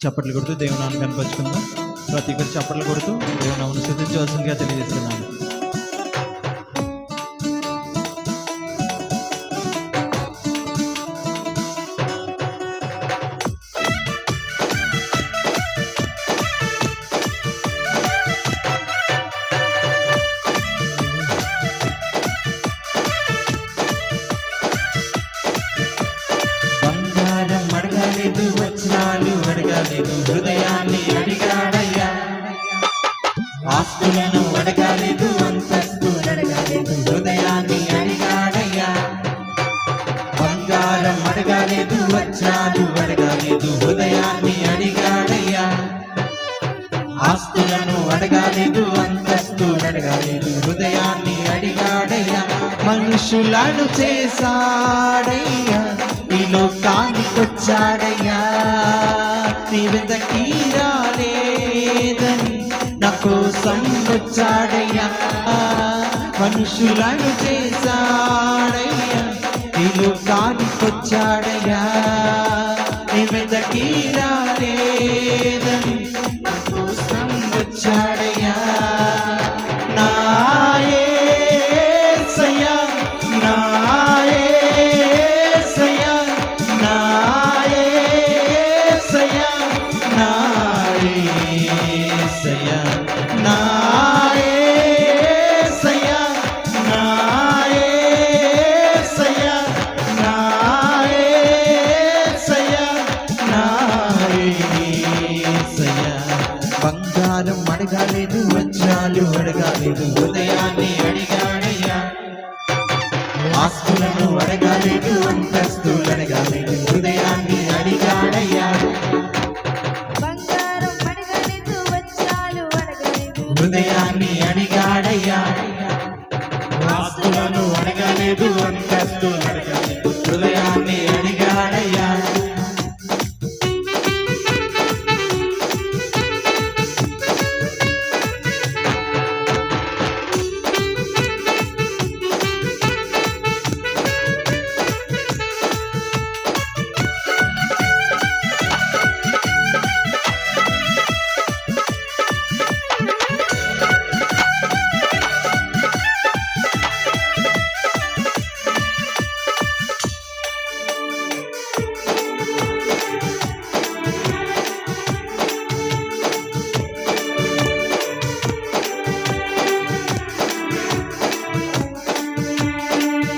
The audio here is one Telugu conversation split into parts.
చప్పట్లు కొడుతూ దేవుని నామమును కనపరుచుకుందాం. ప్రతి ఒక్కరు చప్పట్లు కొడుతూ దేవుని నామమును స్తుతించవలసిందిగా తెలియజేస్తున్నాను. అడగలేదు, వచనాలు అడగలేదు, హృదయాన్ని అడిగాడయ్యా. ఆస్తులను అడగలేదు, అంతస్తు అడగలేదు, హృదయాన్ని అడిగాడయ్యా. బంగారం అడగలేదు, వచనాలు అడగలేదు, హృదయాన్ని అడిగాడయ్యా. ఆస్తులను అడగలేదు, అంతస్తు అడగలేదు, హృదయాన్ని అడిగాడయ్యా. మనుషులను చేశాడయ్యా, ఈ లోకానికొచ్చాడయ్యా. నీ వెంటకి రాలేదని నా కోసం వచ్చాడయ్యా. మనుషులను చేశాడయ్యా, ఈ లోకానికొచ్చాడయ్యా. నీ వెంటకి రాలేదని నా కోసం వచ్చాడయ్యా. నా యేసయ్యా, నా బంగారం అడగలేదు, వజ్రాలు అడగలేదు, హృదయాన్ని అడిగాడయ్యా. ఆస్తులను అడగలేదు, అంతస్తులు అడగలేదు, హృదయాన్ని అడిగాడయ్యా. బంగారం అడగలేదు, వజ్రాలు అడగలేదు, హృదయాన్ని అడిగాడయ్యా. ఆస్తులను అడగలేదు, అంతస్తులు అడగలేదు, హృదయాన్ని అడిగాడయ్యా.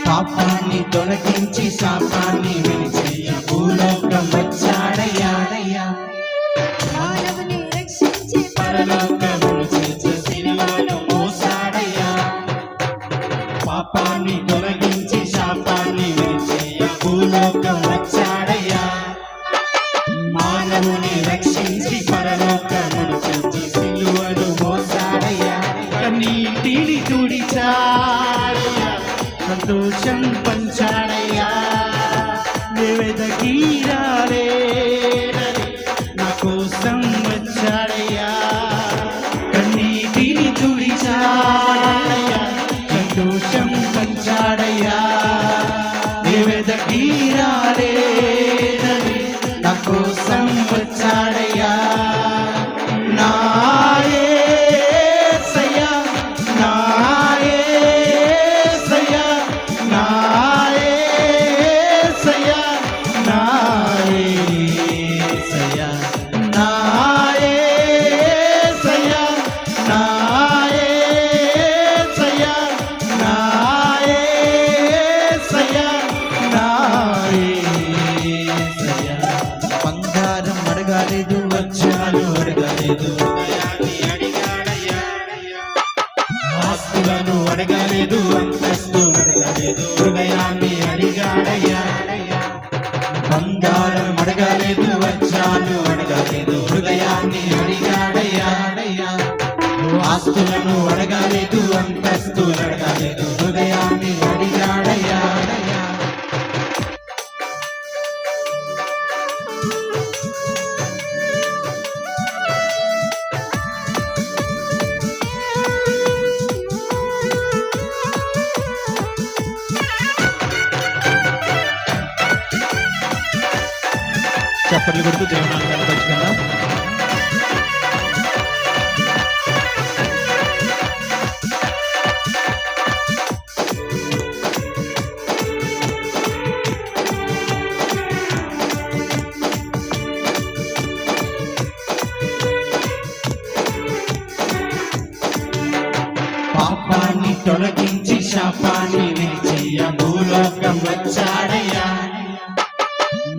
పాపాన్ని తొలగించి శాపాన్ని విడిచి భూలోకం వచ్చాడయ్యా. మానవుని రక్షించి పరలోకమును చేర్చి సిలువను మోసాడయ్యా. పాపాన్ని తొలగించి శాపాన్ని విడిచి భూలోకం వచ్చాడయ్యా. మానవుని రక్షించి పరలోకమును చేర్చి సిలువను మోసాడయ్యా. కన్నీటిని తుడిచాడయ్యా, సంతోషం పంచాడయ్యా. వెదకి రాలేదని నా కోసం వచ్చాడయ్యా. కన్నీటిని తుడిచాడయ్యా, సంతోషం పంచాడయ్యా. వెదకి రాలేదని నా కోసం వచ్చాడయ్యా. నా యేసయ్యా, నా యేసయ్యా, నా యేసయ్యా, నా యేసయ్యా, నా యేసయ్యా, నా యేసయ్యా, నా యేసయ్యా, నా యేసయ్యా. బంగారం అడగలేదు, వజ్రాలు అడగలేదు, హృదయాన్ని అడిగాడయ్యా. ఆస్తులను అడగలేదు, అంతస్తు అడగలేదు, హృదయాన్ని అడిగాడయ్యా. బంగారం అడగలేదు, వజ్రాలు అడగలేదు, హృదయాన్ని అడిగాడయ్యా. ఆస్తులను అడగలేదు, అంతస్తులు అడగలేదు, హృదయాన్ని అడిగాడయ్యా. చప్పట్లు కొడుతూ దేవుని నామమును కనపరుచుకుందాం.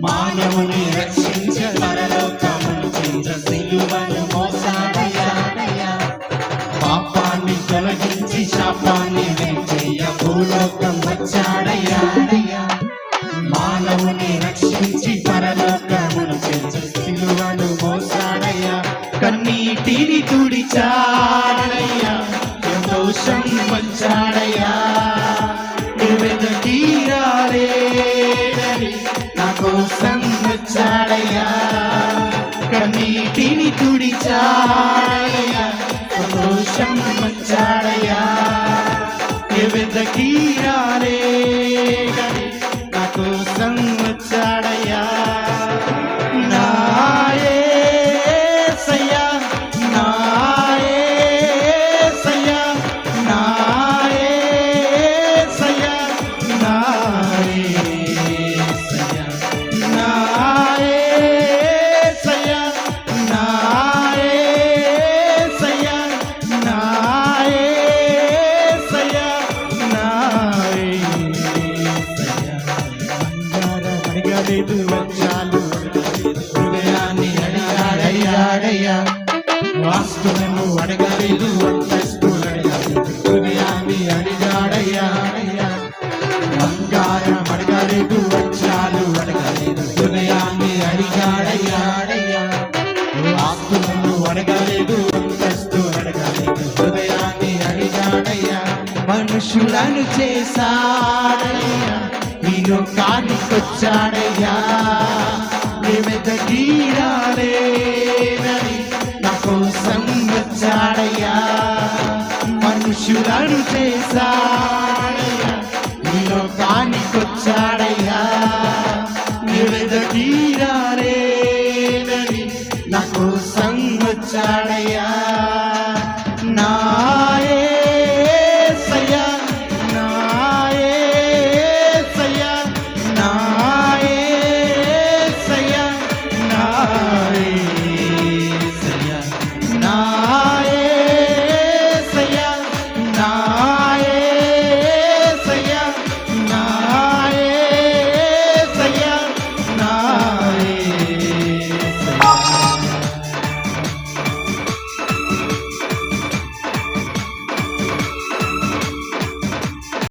మానవుని రక్షించ పరలోకమును చేర్చ సిలువను మోసాడయ్యా పాపాన్ని తొలగించి శాపాన్ని వేచేయ భూలోకం వచ్చాడయ్యా మానవుని రక్షించి పరలోకమును చేర్చ సిలువను మోసాడయ్యా కన్నీటిని తుడిచాడయ్యా దోషం వచ్చాడయ్యా తీరాలేదని నా కోసం వచ్చాడయ్యా కన్నీటిని తుడిచాడయ్యా సంతోషం వచ్చాడయ్యా తీరాలేదని నా కోసం వచ్చాడయ్యా నా యేసయ్యా నా యేసయ్యా నా యేసయ్యా నా యేసయ్యా నా యేసయ్యా నా యేసయ్యా నా యేసయ్యా నా యేసయ్యా అడగలేదు వచ్చాలు హృదయాన్ని అడిగాడయ్యాడయ్యా వాస్తులను అడగలేదు అంతస్తులు అడగలేదు హృదయాన్ని అడిగాడయ్యాడయ్యా బంగారం అడగలేదు వచ్చాలు అడగలేదు హృదయాన్ని అడిగాడయ్యాడయ్యా ఆస్తులను అడగలేదు అంతస్తులు అడగలేదు హృదయాన్ని అడిగాడయ్యా మనుషులను చేశాడయ్యా ఈ లోకానికొచ్చాడయ్యా గీరాలేదని నా కోసం వచ్చాడయ్యా మనుషులను చేశాడయ్యా ఈ లోకానికొచ్చాడయ్యా గీరాలే